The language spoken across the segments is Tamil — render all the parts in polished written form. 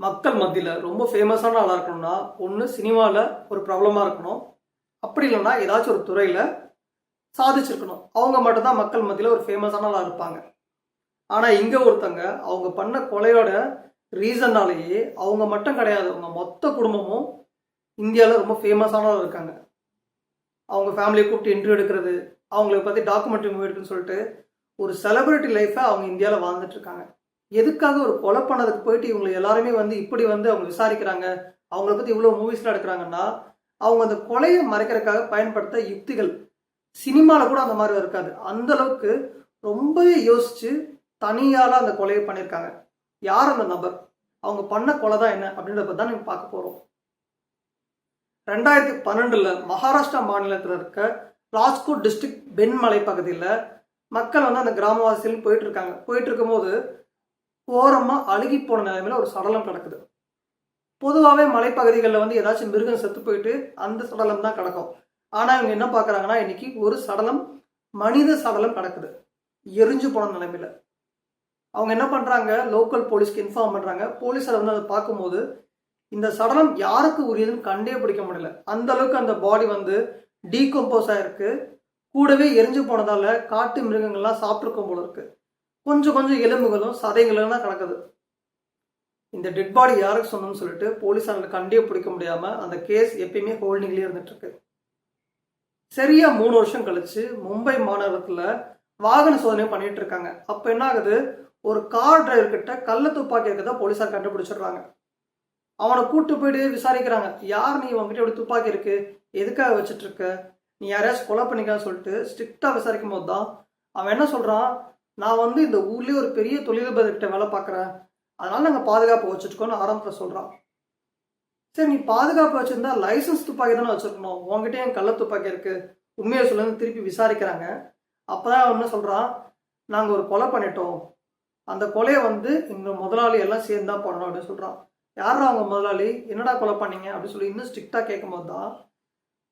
மக்கள் மத்தியில் ரொம்ப ஃபேமஸான ஆளாக இருக்கணும்னா ஒன்று சினிமாவில் ஒரு பிரபலமாக இருக்கணும், அப்படி இல்லைன்னா ஏதாச்சும் ஒரு துறையில் சாதிச்சிருக்கணும். அவங்க மட்டும்தான் மக்கள் மத்தியில் ஒரு ஃபேமஸான ஆளாக இருப்பாங்க. ஆனால் இங்கே ஒருத்தங்க அவங்க பண்ண கொலையோட ரீசன்னாலேயே அவங்க மட்டும் கிடையாது, அவங்க மொத்த குடும்பமும் இந்தியாவில் ரொம்ப ஃபேமஸானதாக இருக்காங்க. அவங்க ஃபேமிலியை கூப்பிட்டு இன்டர்வியூ எடுக்கிறது, அவங்கள பற்றி டாக்குமெண்ட்ரி மூவி எடுக்குன்னு சொல்லிட்டு ஒரு செலிபிரிட்டி லைஃப்பை அவங்க இந்தியாவில் வாழ்ந்துட்டு இருக்காங்க. எதுக்காக ஒரு கொலை பண்ணதுக்கு போயிட்டு இவங்க எல்லாருமே இப்படி அவங்க விசாரிக்கிறாங்க, அவங்கள பற்றி இவ்வளோ மூவிஸ்லாம் எடுக்கிறாங்கன்னா அவங்க அந்த கொலையை மறைக்கிறதுக்காக பயன்படுத்த யுக்திகள் சினிமாவில் கூட அந்த மாதிரி இருக்காது. அந்த அளவுக்கு ரொம்பவே யோசிச்சு தனியால அந்த கொலையை பண்ணியிருக்காங்க. யார் அந்த நபர், அவங்க பண்ண கொலை தான் என்ன அப்படின்றத பற்றி தான் நீங்கள் பார்க்க போகிறோம். 2012 மகாராஷ்டிரா மாநிலத்தில் இருக்க ராஜ்கோட் டிஸ்ட்ரிக்ட் பென் மலை பகுதியில் மக்கள் அந்த கிராமவாசிகள் போயிட்டு இருக்காங்க. போயிட்டு இருக்கும்போது ஓரமாக அழுகி போன நிலைமையில ஒரு சடலம் கிடக்குது. பொதுவாகவே மலைப்பகுதிகளில் ஏதாச்சும் மிருகம் செத்து போயிட்டு அந்த சடலம் தான் கிடக்கும். ஆனால் இவங்க என்ன பார்க்குறாங்கன்னா இன்னைக்கு ஒரு சடலம், மனித சடலம் கிடக்குது எரிஞ்சு போன நிலைமையில. அவங்க என்ன பண்ணுறாங்க, லோக்கல் போலீஸ்க்கு இன்ஃபார்ம் பண்ணுறாங்க. போலீஸார் அதை பார்க்கும்போது இந்த சடலம் யாருக்கு உரியதுன்னு கண்டே பிடிக்க முடியல. அந்த அளவுக்கு அந்த பாடி டீகம்போஸ் ஆயிருக்கு. கூடவே எரிஞ்சு போனதால காட்டு மிருகங்கள்லாம் சாப்பிட்ருக்கும் போல இருக்கு. கொஞ்சம் கொஞ்சம் எலும்புகளும் சதைகளும் தான் கிடக்குது. இந்த டெட் பாடி யாருக்கு சொன்னோம்னு சொல்லிட்டு போலீஸாருக்கு கண்டே பிடிக்க முடியாம அந்த கேஸ் எப்பயுமே ஹோல்டிங்லேயே இருந்துட்டு இருக்கு. சரியா 3 வருஷம் கழிச்சு மும்பை மாநகரத்துல வாகன சோதனை பண்ணிட்டு இருக்காங்க. அப்ப என்ன ஆகுது, ஒரு கார் டிரைவர் கிட்ட கள்ள துப்பாக்கி இருக்கதான் போலீஸார் கண்டுபிடிச்சிடுறாங்க. அவனை கூட்டு போயிட்டு விசாரிக்கிறாங்க. யார் நீ, உங்ககிட்ட எப்படி துப்பாக்கி இருக்கு, எதுக்காக வச்சுட்டு இருக்க, நீ யாரையாச்சும் கொலை பண்ணிக்கான்னு சொல்லிட்டு ஸ்ட்ரிக்டா விசாரிக்கும் போது தான் அவன் என்ன சொல்றான், நான் இந்த ஊர்லயே ஒரு பெரிய தொழிலதிபர்கிட்ட வேலை பார்க்குறேன், அதனால நாங்கள் பாதுகாப்பு வச்சுருக்கோன்னு ஆரம்பத்தில் சொல்கிறான். சரி, நீ பாதுகாப்பு வச்சுருந்தா லைசன்ஸ் துப்பாக்கி தானே வச்சுருக்கணும், உங்ககிட்ட என் கள்ள துப்பாக்கி இருக்குது, உண்மையை சொல்லுன்னு திருப்பி விசாரிக்கிறாங்க. அப்போ தான் அவன் என்ன சொல்கிறான், நாங்கள் ஒரு கொலை பண்ணிட்டோம், அந்த கொலையை எங்கள் முதலாளி எல்லாம் சேர்ந்து தான் பண்ணணும் அப்படின்னு சொல்கிறான். யாரா அவங்க முதலாளி, என்னடா கொலை பண்ணீங்க அப்படின்னு சொல்லி இன்னும் ஸ்ட்ரிக்டாக கேட்கும் போது தான்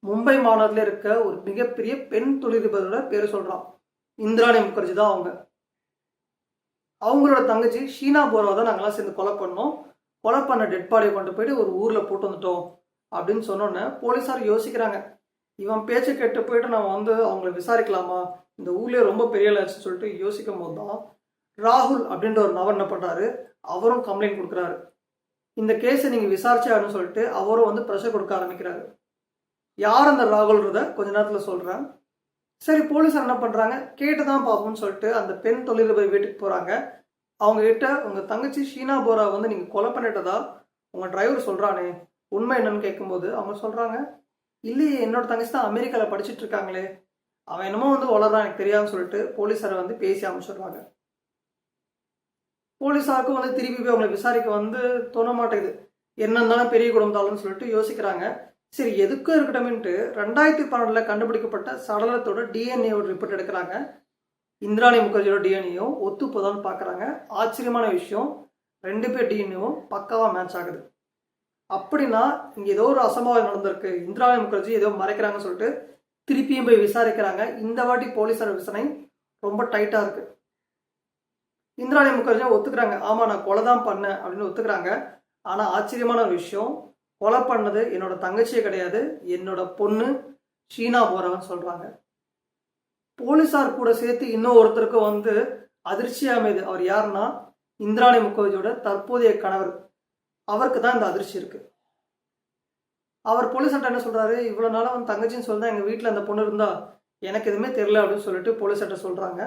மும்பை மாநகரத்தில் இருக்க ஒரு மிகப்பெரிய பெண் தொழிலதிபரோட பேர் சொல்கிறான். இந்திராணி முகர்ஜி தான் அவங்க. அவங்களோட தங்கச்சி ஷீனா போராவை தான் நாங்களாம் சேர்ந்து கொலை பண்ணோம், கொலை பண்ண டெட் பாடியை கொண்டு போயிட்டு ஒரு ஊரில் போட்டு வந்துட்டோம் அப்படின்னு சொன்னோன்னே போலீஸார் யோசிக்கிறாங்க. இவன் பேச்சை கேட்டு போயிட்டு நம்ம அவங்கள விசாரிக்கலாமா, இந்த ஊர்லேயே ரொம்ப பெரிய லாச்சுன்னு சொல்லிட்டு யோசிக்கும் போது தான் ராகுல் அப்படின்ற ஒரு நபர் என்ன பண்ணுறாரு, அவரும் கம்ப்ளைண்ட் கொடுக்குறாரு. இந்த கேஸை நீங்கள் விசாரிச்சாருன்னு சொல்லிட்டு அவரும் ப்ரெஷர் கொடுக்க ஆரம்பிக்கிறாரு. யார் அந்த ராகுல்ன்றத கொஞ்ச நேரத்தில் சொல்கிறேன். சரி, போலீஸார் என்ன பண்ணுறாங்க, கேட்டு தான் பார்ப்போம்னு சொல்லிட்டு அந்த பெண் தொழிலதிபர் வீட்டுக்கு போகிறாங்க. அவங்க கிட்ட உங்கள் தங்கச்சி ஷீனா போரா நீங்கள் கொலை பண்ணிட்டதா உங்கள் டிரைவர் சொல்கிறானே, உண்மை என்னன்னு கேட்கும்போது அவங்க சொல்கிறாங்க, இல்லையே என்னோட தங்கச்சி தான் அமெரிக்காவில் படிச்சுட்டு இருக்காங்களே, அவன் என்னமோ வளர்றான் எனக்கு தெரியாதுன்னு சொல்லிட்டு போலீஸாரை பேசி அமைச்சிடுறாங்க. போலீஸாருக்கும் திருப்பி போய் அவங்களை விசாரிக்க தோண மாட்டேங்குது. என்ன இருந்தாலும் பெரிய குடும்பத்தாளன்னு சொல்லிட்டு யோசிக்கிறாங்க. சரி, எதுக்கும் இருக்கட்டும்ட்டு 2012 கண்டுபிடிக்கப்பட்ட சடலத்தோட டிஎன்ஏவோட ரிப்போர்ட் எடுக்கிறாங்க. இந்திராணி முகர்ஜியோட டிஎன்ஏவும் ஒத்து போதான்னு பார்க்குறாங்க. ஆச்சரியமான விஷயம், 2 பேர் டிஎன்ஏவும் பக்காவாக மேட்ச் ஆகுது. அப்படின்னா இங்கே ஏதோ ஒரு அசம்பாவிதம் நடந்திருக்கு, இந்திராணி முகர்ஜி ஏதோ மறைக்கிறாங்கன்னு சொல்லிட்டு திருப்பியும் போய் விசாரிக்கிறாங்க. இந்த வாட்டி போலீஸார் விசாரணை ரொம்ப டைட்டாக இருக்கு. இந்திராணி முகர்ஜியை ஒத்துக்கிறாங்க, ஆமாம் நான் கொலை தான் பண்ணேன் அப்படின்னு ஒத்துக்கிறாங்க. ஆனால் ஆச்சரியமான ஒரு விஷயம், கொலை பண்ணது என்னோட தங்கச்சியே கிடையாது, என்னோட பொண்ணு ஷீனா போரான்னு சொல்றாங்க. போலீஸார் கூட சேர்த்து இன்னும் ஒருத்தருக்கு அதிர்ச்சியா அமைது. அவர் யாருன்னா இந்திராணி முகர்ஜியோட தற்போதைய கணவர். அவருக்கு தான் இந்த அதிர்ச்சி இருக்கு. அவர் போலீஸார்ட்ட என்ன சொல்றாரு, இவ்வளவு நாளா தங்கச்சின்னு சொல்லிதான் எங்க வீட்டுல அந்த பொண்ணு இருந்தா, எனக்கு எதுவுமே தெரியல அப்படின்னு சொல்லிட்டு போலீஸார்ட்ட சொல்றாங்க.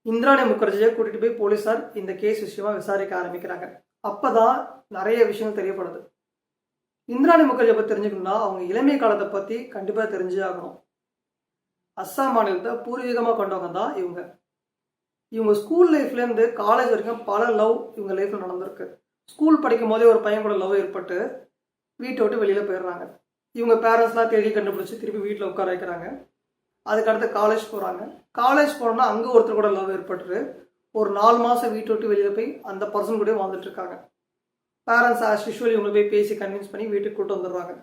இந்திராணி முகர்ஜியை கூட்டிட்டு போய் போலீஸார் இந்த கேஸ் விஷயமா விசாரிக்க ஆரம்பிக்கிறாங்க. அப்பதான் நிறைய விஷயங்கள் தெரியப்படுது. இந்திராணி முகர்ஜியை பற்றி தெரிஞ்சுக்கணும்னா அவங்க இளமை காலத்தை பற்றி கண்டிப்பாக தெரிஞ்சே ஆகணும். அஸ்ஸாம் மாநிலத்தை பூர்வீகமாக கொண்டவங்க தான் இவங்க. இவங்க ஸ்கூல் லைஃப்லேருந்து காலேஜ் வரைக்கும் பல லவ் இவங்க லைஃப்பில் நடந்திருக்கு. ஸ்கூல் படிக்கும் போதே ஒரு பையன் கூட லவ் ஏற்பட்டு வீட்டை விட்டு வெளியில் போயிடுறாங்க. இவங்க பேரண்ட்ஸ்லாம் தேடி கண்டுபிடிச்சி திருப்பி வீட்டில் உட்கார வைக்கிறாங்க. அதுக்கடுத்து காலேஜ் போகிறாங்க. காலேஜ் போனோம்னா அங்கே ஒருத்தர் கூட லவ் ஏற்பட்டு ஒரு 4 மாதம் வீட்டை விட்டு வெளியில் போய் அந்த பர்சன் கூட வாழ்ந்துட்டு இருக்காங்க. பேரண்ட்ஸ் ஆஸ் யூஷுவல் இவங்க போய் பேசி கன்வின்ஸ் பண்ணி வீட்டுக்கு கூட்டு வந்துடுறாங்க.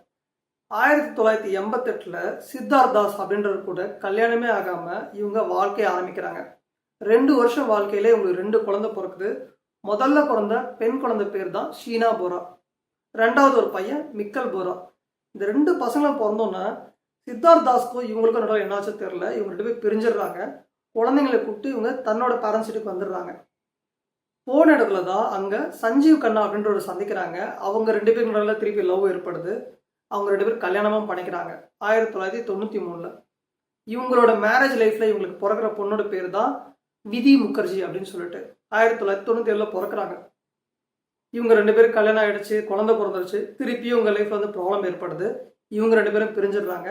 1988 சித்தார்த் தாஸ் அப்படின்றவர் கூட கல்யாணமே ஆகாமல் இவங்க வாழ்க்கையை ஆரம்பிக்கிறாங்க. 2 வருஷம் வாழ்க்கையில இவங்களுக்கு 2 குழந்தை பிறக்குது. முதல்ல பிறந்த பெண் குழந்தை பேர் தான் ஷீனா போரா. ரெண்டாவது ஒரு பையன் மிக்கல் போரா. இந்த 2 பசங்களும் பிறந்தோன்னே சித்தார்த் தாஸ்க்கும் இவங்களுக்கும் நடுவில் என்னாச்சும் தெரில, இவங்க 2 பேர் பிரிஞ்சிடுறாங்க. குழந்தைங்களை கூப்பிட்டு இவங்க தன்னோட பேரண்ட்ஸ் வீட்டுக்கு வந்துடுறாங்க. போன இடத்துல தான் அங்கே சஞ்சீவ் கண்ணா அப்படின்ற ஒரு சந்திக்கிறாங்க. அவங்க 2 பேருக்கு நடுவில் திருப்பி லவ் ஏற்படுது. அவங்க 2 பேரும் கல்யாணமும் பண்ணிக்கிறாங்க 1993. இவங்களோட மேரேஜ் லைஃப்பில் இவங்களுக்கு பிறக்கிற பொண்ணோட பேர் தான் விதி முகர்ஜி அப்படின்னு சொல்லிட்டு 1997 பிறக்கிறாங்க. இவங்க 2 பேரும் கல்யாணம் ஆகிடுச்சு, குழந்தை பிறந்துருச்சு. திருப்பியும் உங்கள் லைஃப்பில் வந்து ப்ராப்ளம் ஏற்படுது. இவங்க 2 பேரும் பிரிஞ்சிடுறாங்க.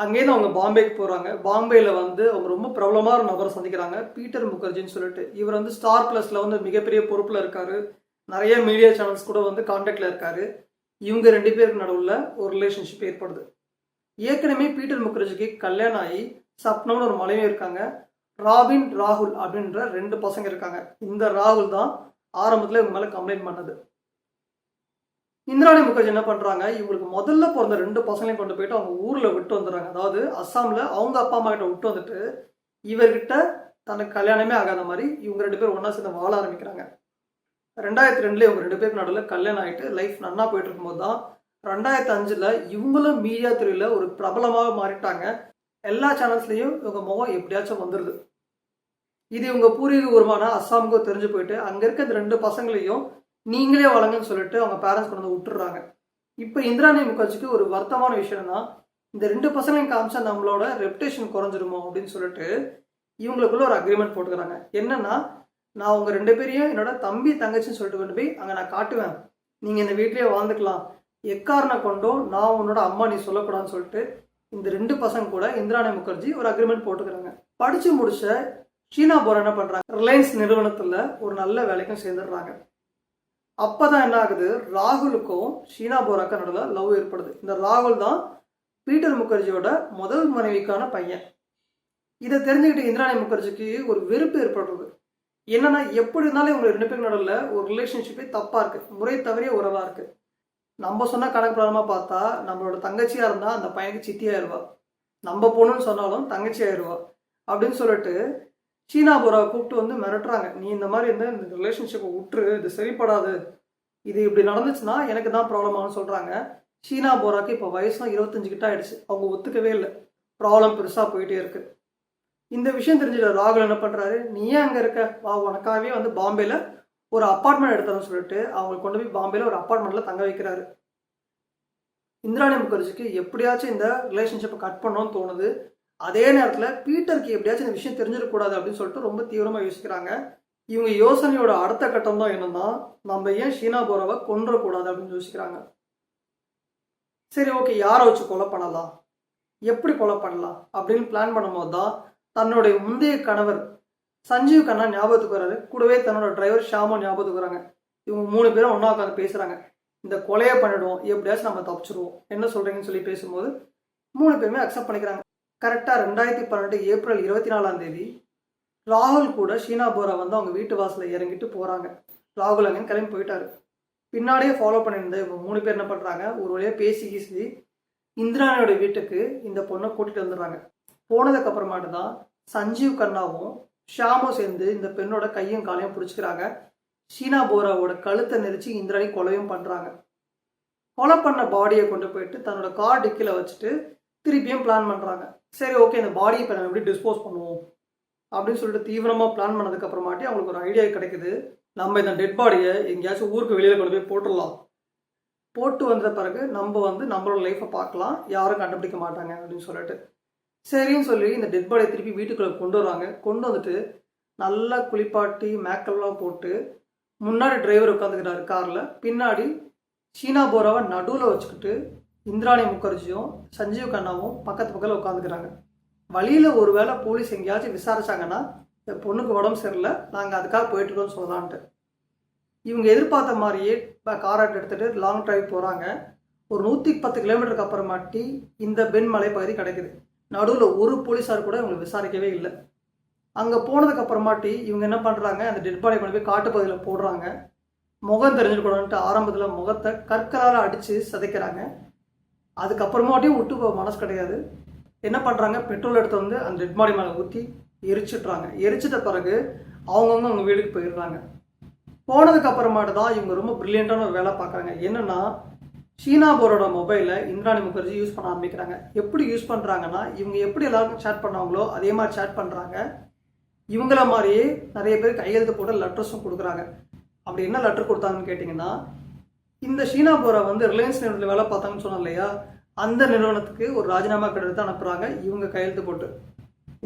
அங்கேருந்து அவங்க பாம்பேக்கு போகிறாங்க. பாம்பேயில் வந்து அவங்க ரொம்ப பிரபலமாக ஒரு நபரை சந்திக்கிறாங்க, பீட்டர் முகர்ஜின்னு சொல்லிட்டு. இவர் வந்து ஸ்டார் ப்ளஸில் வந்து மிகப்பெரிய பொறுப்பில் இருக்கார். நிறைய மீடியா சேனல்ஸ் கூட வந்து கான்டாக்டில் இருக்கார். இவங்க 2 பேருக்கு நடுவில் ஒரு ரிலேஷன்ஷிப் ஏற்படுது. ஏற்கனவே பீட்டர் முகர்ஜிக்கு கல்யாணம் ஆகி சப்னம்னு ஒரு மனைவி இருக்காங்க. ராபின், ராகுல் அப்படின்ற 2 பசங்க இருக்காங்க. இந்த ராகுல் தான் ஆரம்பத்தில் இவங்க மேலே கம்ப்ளைண்ட் பண்ணது. இந்திராணி முகர்ஜி என்ன பண்ணுறாங்க, இவங்களுக்கு முதல்ல பிறந்த 2 பசங்களையும் கொண்டு போயிட்டு அவங்க ஊரில் விட்டு வந்துடுறாங்க. அதாவது அஸ்ஸாமில் அவங்க அப்பா அம்மா கிட்ட விட்டு வந்துட்டு இவர்கிட்ட தனக்கு கல்யாணமே ஆகாத மாதிரி இவங்க 2 பேரும் ஒன்றா சேர்ந்து வாழ ஆரம்பிக்கிறாங்க. 2002 இவங்க 2 பேருக்கு நடுவில் கல்யாணம் ஆகிட்டு லைஃப் நன்னா போயிட்டு இருக்கும்போது தான் 2005 இவங்களும் மீடியா துறையில் ஒரு பிரபலமாக மாறிட்டாங்க. எல்லா சேனல்ஸ்லேயும் இவங்க முகம் எப்படியாச்சும் வந்துடுது. இது இவங்க பூர்வீக உருவான அஸ்ஸாமுக்கும் தெரிஞ்சு போயிட்டு அங்கே இருக்க இந்த 2 பசங்களையும் நீங்களே வழங்குன்னு சொல்லிட்டு அவங்க பேரண்ட்ஸ் கொண்டு வந்து விட்டுறாங்க. இப்போ இந்திராணி முகர்ஜிக்கு ஒரு வருத்தமான விஷயம்னா, இந்த 2 பசங்களையும் காமிச்சா நம்மளோட ரெப்புடேஷன் குறைஞ்சிருமோ அப்படின்னு சொல்லிட்டு இவங்களுக்குள்ள ஒரு அக்ரிமெண்ட் போட்டுக்கிறாங்க. என்னன்னா, நான் உங்கள் 2 பேரையும் என்னோட தம்பி தங்கச்சின்னு சொல்லிட்டு கொண்டு போய் அங்கே நான் காட்டுவேன், நீங்கள் இந்த வீட்லேயே வாழ்ந்துக்கலாம், எக்காரணம் கொண்டும் நான் உன்னோட அம்மா நீ சொல்லக்கூடாதுன்னு சொல்லிட்டு இந்த 2 பசங்க கூட இந்திராணி முகர்ஜி ஒரு அக்ரிமெண்ட் போட்டுக்கிறாங்க. படித்து முடிச்ச ஷீனா போரா என்ன பண்ணுறாங்க, ரிலையன்ஸ் நிறுவனத்தில் ஒரு நல்ல வேலைக்கும் சேர்ந்துடுறாங்க. அப்போ தான் என்ன ஆகுது, ராகுலுக்கும் ஷீனா போராக்கும் நடுவில் லவ் ஏற்படுது. இந்த ராகுல் தான் பீட்டர் முகர்ஜியோட முதல் மனைவிக்கான பையன். இதை தெரிஞ்சுக்கிட்டு இந்திராணி முகர்ஜிக்கு ஒரு வெறுப்பு ஏற்படுறது. என்னன்னா, எப்படி இருந்தாலும் இவங்க 2 பேருக்கு நடுவில் ஒரு ரிலேஷன்ஷிப்பே தப்பாக இருக்குது, முறை தவறிய உறவாக இருக்குது. நம்ம சொன்ன கணக்கு பிரகாரமாக பார்த்தா நம்மளோட தங்கச்சியாக இருந்தால் அந்த பையனுக்கு சித்தியாயிருவா, நம்ம பொண்ணுன்னு சொன்னாலும் தங்கச்சி ஆயிடுவா அப்படின்னு சொல்லிட்டு ஷீனா போராவை கூப்பிட்டு வந்து மிரட்டுறாங்க. நீ இந்த மாதிரி இருந்தால் இந்த ரிலேஷன்ஷிப்பை விட்டுரு, இது சரிப்படாது, இது இப்படி நடந்துச்சுன்னா எனக்கு தான் ப்ராப்ளம் ஆகும்னு சொல்கிறாங்க. ஷீனா போராக்கு இப்போ வயசும் 25 கிட்ட ஆயிடுச்சு. அவங்க ஒத்துக்கவே இல்லை, ப்ராப்ளம் பெருசாக போயிட்டே இருக்கு. இந்த விஷயம் தெரிஞ்சுட்டு ராகுல் என்ன பண்ணுறாரு, நீ ஏன் அங்கே இருக்க, வா உனக்காகவே வந்து பாம்பேயில் ஒரு அப்பார்ட்மெண்ட் எடுத்துறோன்னு சொல்லிட்டு அவங்களுக்கு கொண்டு போய் பாம்பேயில் ஒரு அப்பார்ட்மெண்ட்டில் தங்க வைக்கிறாரு. இந்திராணி முகர்ஜிக்கு எப்படியாச்சும் இந்த ரிலேஷன்ஷிப்பை கட் பண்ணணும்னு தோணுது. அதே நேரத்தில் பீட்டருக்கு எப்படியாச்சும் இந்த விஷயம் தெரிஞ்சிடக்கூடாது அப்படின்னு சொல்லிட்டு ரொம்ப தீவிரமாக யோசிக்கிறாங்க. இவங்க யோசனையோட அடுத்த கட்டம் தான் என்னன்னா, நம்ம ஏன் ஷீனா போராவை கொன்றக்கூடாது அப்படின்னு யோசிக்கிறாங்க. சரி, ஓகே, யாரை வச்சு கொலை பண்ணலாம், எப்படி கொலை பண்ணலாம் அப்படின்னு பிளான் பண்ணும்போது தான் தன்னுடைய முந்தைய கணவர் சஞ்சீவ் கண்ணா ஞாபகத்துக்கு வராரு. கூடவே தன்னோட டிரைவர் ஷாமோ ஞாபகத்துக்கு வராங்க. இவங்க 3 பேரும் ஒன்றா உட்காந்து பேசுகிறாங்க. இந்த கொலையை பண்ணிடுவோம், எப்படியாச்சும் நம்ம தப்பிச்சிருவோம், என்ன சொல்கிறீங்கன்னு சொல்லி பேசும்போது 3 பேருமே அக்செப்ட் பண்ணிக்கிறாங்க. கரெக்டாக 2012 ஏப்ரல் 24 ராகுல் கூட ஷீனா போரா வந்து அவங்க வீட்டு வாசலில் இறங்கிட்டு போகிறாங்க. ராகுல் அங்கே கிளம்பி போயிட்டாரு. பின்னாடியே ஃபாலோ பண்ணியிருந்த இவங்க 3 பேர் என்ன பண்ணுறாங்க, ஒரு வழியாக பேசி இந்திராணியோட வீட்டுக்கு இந்த பொண்ணை கூட்டிகிட்டு வந்துடுறாங்க. போனதுக்கப்புறமாட்டு தான் சஞ்சீவ் கண்ணாவும் ஷாமும் சேர்ந்து இந்த பெண்ணோட கையும் காலையும் பிடிச்சிக்கிறாங்க. ஷீனா போராவோட கழுத்தை நெரிச்சு இந்திராணி கொலையும் பண்ணுறாங்க. கொலை பண்ண பாடியை கொண்டு போயிட்டு தன்னோட கார் டிக்கில் வச்சுட்டு திருப்பியும் பிளான் பண்ணுறாங்க. சரி, ஓகே, இந்த பாடியை இப்போ நம்ம எப்படி டிஸ்போஸ் பண்ணுவோம் அப்படின்னு சொல்லிட்டு தீவிரமாக பிளான் பண்ணதுக்கப்புறமாட்டி அவங்களுக்கு ஒரு ஐடியா கிடைக்குது. நம்ம இந்த டெட் பாடியை எங்கேயாச்சும் ஊருக்கு வெளியில் கொண்டு போய் போட்டுடலாம். போட்டு வந்த பிறகு நம்ம வந்து நம்மளோட லைஃப்பை பார்க்கலாம், யாரும் கண்டுபிடிக்க மாட்டாங்க அப்படின்னு சொல்லிட்டு சரின்னு சொல்லி இந்த டெட் பாடியை திருப்பி வீட்டுக்குள்ளே கொண்டு வராங்க. கொண்டு வந்துட்டு நல்லா குளிப்பாட்டி மேக்கப்லாம் போட்டு முன்னாடி டிரைவர் உட்காந்துக்கிறாரு காரில். பின்னாடி ஷீனா போராவை நடுவில் வச்சுக்கிட்டு இந்திராணி முகர்ஜியும் சஞ்சீவ் கண்ணாவும் பக்கத்தில் உட்காந்துக்கிறாங்க. வழியில் ஒரு வேளை போலீஸ் எங்கேயாச்சும் விசாரிச்சாங்கன்னா இந்த பொண்ணுக்கு உடம்பு சரியில்லை, நாங்கள் அதுக்காக போயிட்டுருக்கோம்னு சொல்லலான்ட்டு இவங்க எதிர்பார்த்த மாதிரியே காராட்டு எடுத்துகிட்டு லாங் டிரைவ் போகிறாங்க. ஒரு 110 கிலோமீட்டருக்கு அப்புறமாட்டி இந்த பென் மலை பகுதி கிடைக்குது. நடுவில் ஒரு போலீஸார் கூட இவங்களை விசாரிக்கவே இல்லை. அங்கே போனதுக்கு அப்புறமாட்டி இவங்க என்ன பண்ணுறாங்க, அந்த டெட் பாடி கொண்டு போய் காட்டுப்பகுதியில் போடுறாங்க. முகம் தெரிஞ்சுக்கூடாதுன்ட்டு ஆரம்பத்தில் முகத்தை கற்களால் அடித்து சிதைக்கிறாங்க. அதுக்கப்புறமாட்டியும் விட்டு போக மனசு கிடையாது. என்ன பண்ணுறாங்க, பெட்ரோல் எடுத்து வந்து அந்த டெட் பாடி மேலே ஊற்றி எரிச்சிட்றாங்க. எரிச்சிட்ட பிறகு அவங்கவுங்க அவங்க வீட்டுக்கு போயிடுறாங்க. போனதுக்கு அப்புறமாட்டு தான் இவங்க ரொம்ப பிரில்லியண்டான ஒரு வேலை பார்க்குறாங்க. என்னன்னா, ஷீனா போரோட மொபைலை இந்திராணி முகர்ஜி யூஸ் பண்ண ஆரம்பிக்கிறாங்க. எப்படி யூஸ் பண்ணுறாங்கன்னா, இவங்க எப்படி எல்லாருக்கும் சேட் பண்ணாங்களோ அதே மாதிரி சேட் பண்ணுறாங்க. இவங்கள மாதிரியே நிறைய பேர் கையெழுத்து போட்டு லெட்டர்ஸும் கொடுக்குறாங்க. அப்படி என்ன லெட்டர் கொடுத்தாங்கன்னு கேட்டிங்கன்னா, இந்த ஷீனா போரா வந்து ரிலையன்ஸ் நிறுவனத்தில் வேலை பார்த்தாங்கன்னு சொன்னோம் இல்லையா, அந்த நிறுவனத்துக்கு ஒரு ராஜினாமா கடிதத்தை அனுப்புகிறாங்க இவங்க கையெழுத்து போட்டு.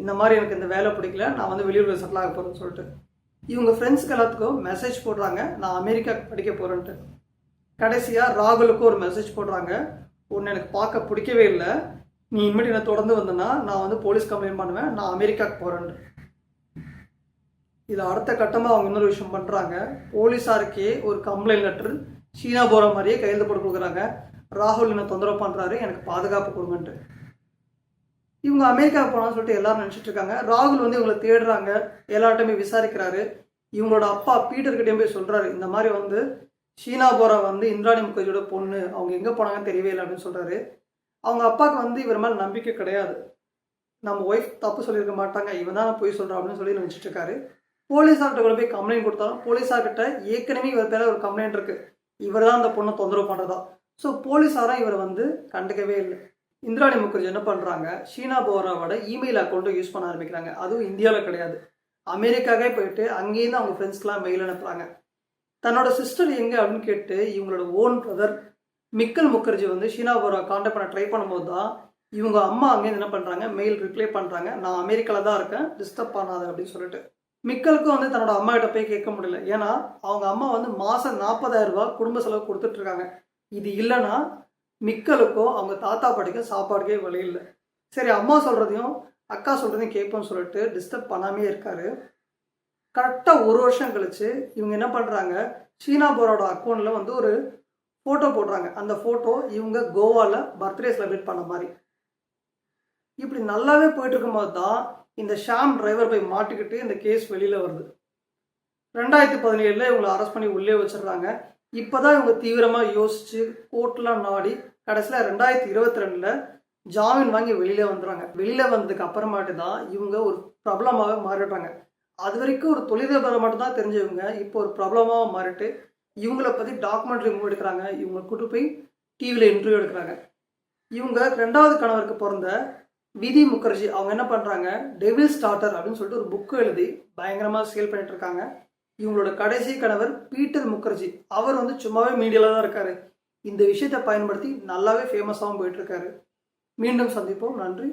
இந்த மாதிரி எனக்கு இந்த வேலை பிடிக்கல, நான் வந்து வெளியூரில் செட்டில் ஆக போகிறேன்னு சொல்லிட்டு. இவங்க ஃப்ரெண்ட்ஸுக்கு எல்லாத்துக்கும் மெசேஜ் போடுறாங்க, நான் அமெரிக்கா படிக்க போகிறேன்ட்டு. கடைசியாக ராகுலுக்கும் ஒரு மெசேஜ் போடுறாங்க, ஒன்று எனக்கு பார்க்க பிடிக்கவே இல்லை, நீ இனிமேட்டு என்னை தொடர்ந்து வந்தேன்னா நான் வந்து போலீஸ் கம்ப்ளைண்ட் பண்ணுவேன், நான் அமெரிக்காவுக்கு போகிறேன்ட்டு. இதில் அடுத்த கட்டமாக அவங்க இன்னொரு விஷயம் பண்ணுறாங்க. போலீஸாருக்கே ஒரு கம்ப்ளைண்ட் லெட்டர் ஷீனா போரா மாதிரியே கையெழுத்து போட்டு கொடுக்குறாங்க. ராகுல் என்ன தொந்தரவு பண்ணுறாரு, எனக்கு பாதுகாப்பு கொடுங்கன்ட்டு. இவங்க அமெரிக்காவுக்கு போனான்னு சொல்லிட்டு எல்லாரும் நினச்சிட்டு இருக்காங்க. ராகுல் வந்து இவங்களை தேடுறாங்க, எல்லார்ட்டையுமே விசாரிக்கிறாரு. இவங்களோட அப்பா பீட்டர்கிட்டையும் போய் சொல்கிறாரு, இந்த மாதிரி வந்து ஷீனா போரா வந்து இந்திராணி முகர்ஜியோட பொண்ணு, அவங்க எங்கே போனாங்கன்னு தெரியவே இல்லை அப்படின்னு சொல்கிறாரு. அவங்க அப்பாவுக்கு வந்து இவர் மேலே நம்பிக்கை கிடையாது. நம்ம ஒய்ஃப் தப்பு சொல்லியிருக்க மாட்டாங்க, இவன் தான் போய் சொல்கிறான் அப்படின்னு சொல்லி நினச்சிட்டு இருக்காரு. போலீஸார்கிட்ட கூட போய் கம்ப்ளைண்ட் கொடுத்தாலும் போலீஸார்கிட்ட ஏற்கனவே இவர் பேர ஒரு கம்ப்ளைண்ட் இருக்குது, இவர் தான் அந்த பொண்ணை தொந்தரவு பண்ணுறதா. ஸோ போலீஸாராக இவரை வந்து கண்டுக்கவே இல்லை. இந்திராணி முகர்ஜி என்ன பண்ணுறாங்க, ஷீனா போராவோட இமெயில் அக்கௌண்ட்டை யூஸ் பண்ண ஆரம்பிக்கிறாங்க. அதுவும் இந்தியாவில் கிடையாது, அமெரிக்காவே போயிட்டு அங்கேருந்து அவங்க ஃப்ரெண்ட்ஸ்க்கெலாம் மெயில் அனுப்புகிறாங்க. தன்னோட சிஸ்டர் எங்கே அப்படின்னு கேட்டு இவங்களோட ஓன் பிரதர் மிக்கல் முகர்ஜி வந்து ஷீனா போரா கான்டாக்ட் பண்ண ட்ரை பண்ணும்போது தான் இவங்க அம்மா அங்கேருந்து என்ன பண்ணுறாங்க, மெயில் ரிப்ளை பண்ணுறாங்க, நான் அமெரிக்காவில் தான் இருக்கேன், டிஸ்டர்ப் பண்ணாது அப்படின்னு சொல்லிட்டு. மிக்கலுக்கும் வந்து தன்னோட அம்மா கிட்ட போய் கேட்க முடியல. ஏன்னா அவங்க அம்மா வந்து மாதம் 40,000 ரூபா குடும்ப செலவு கொடுத்துட்ருக்காங்க. இது இல்லைன்னா மிக்கலுக்கோ அவங்க தாத்தா பாட்டிக்கும் சாப்பாடுக்கே வழி இல்லை. சரி, அம்மா சொல்கிறதையும் அக்கா சொல்கிறதையும் கேட்போம்னு சொல்லிட்டு டிஸ்டர்ப் பண்ணாமே இருக்காரு. கரெக்டாக ஒரு வருஷம் கழிச்சு இவங்க என்ன பண்ணுறாங்க, ஷீனா போராவோட அக்கௌண்ட்டில் வந்து ஒரு ஃபோட்டோ போடுறாங்க. அந்த ஃபோட்டோ இவங்க கோவாவில் பர்த்டே செலிப்ரேட் பண்ண மாதிரி. இப்படி நல்லாவே போயிட்டு இருக்கும்போது தான் இந்த ஷாம் டிரைவர் போய் மாட்டிக்கிட்டு இந்த கேஸ் வெளியில் வருது. 2017 இவங்களை அரெஸ்ட் பண்ணி உள்ளே வச்சிடுறாங்க. இப்போ தான் இவங்க தீவிரமாக யோசித்து கோர்ட்லாம் நாடி கடைசியில் 2022 ஜாமீன் வாங்கி வெளியில் வந்துடுறாங்க. வெளியில் வந்ததுக்கு அப்புறமாட்டு தான் இவங்க ஒரு பிரபலமாக மாறிடுறாங்க. அது வரைக்கும் ஒரு தொழிலதிபரை மட்டும்தான் தெரிஞ்சவங்க இப்போ ஒரு பிரபலமாக மாறிட்டு இவங்களை பற்றி டாக்குமெண்ட்ரி மூவ் எடுக்கிறாங்க. இவங்களை கூட்டு போய் டிவியில் இன்டர்வியூ எடுக்கிறாங்க. இவங்க 2வது கணவருக்கு பிறந்த விதி முகர்ஜி அவங்க என்ன பண்ணுறாங்க, டெவில் ஸ்டார்டர் அப்படின்னு சொல்லிட்டு ஒரு புக்கு எழுதி பயங்கரமாக சேல் பண்ணிட்டு இருக்காங்க. இவங்களோட கடைசி கணவர் பீட்டர் முகர்ஜி அவர் வந்து சும்மாவே மீடியாவில் தான் இருக்காரு. இந்த விஷயத்தை பயன்படுத்தி நல்லாவே ஃபேமஸாகவும் போயிட்டு இருக்காரு. மீண்டும் சந்திப்போம். நன்றி.